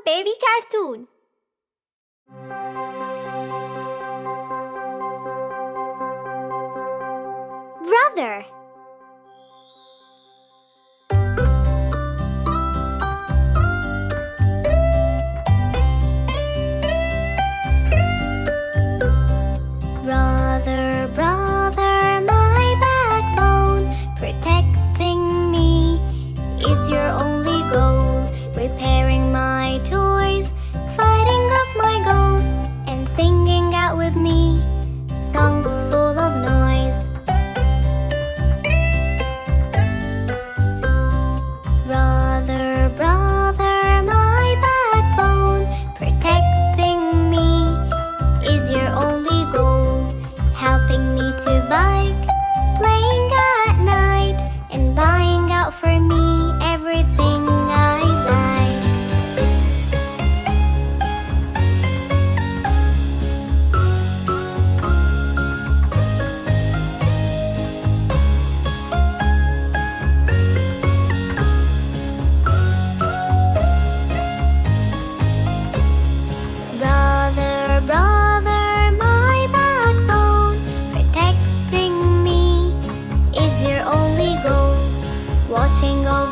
baby cartoon. Brother. Brother, brother, my backbone, protecting me is your only goal. Repairing my toys, fighting off my ghosts, and singing out with me songs full of noise. Brother, brother, my backbone, protecting me is your only goal. Helping me to bike, playing at night, and buying out for me everything I like. Brother, brother, my backbone, protecting me is your only goal. Watching over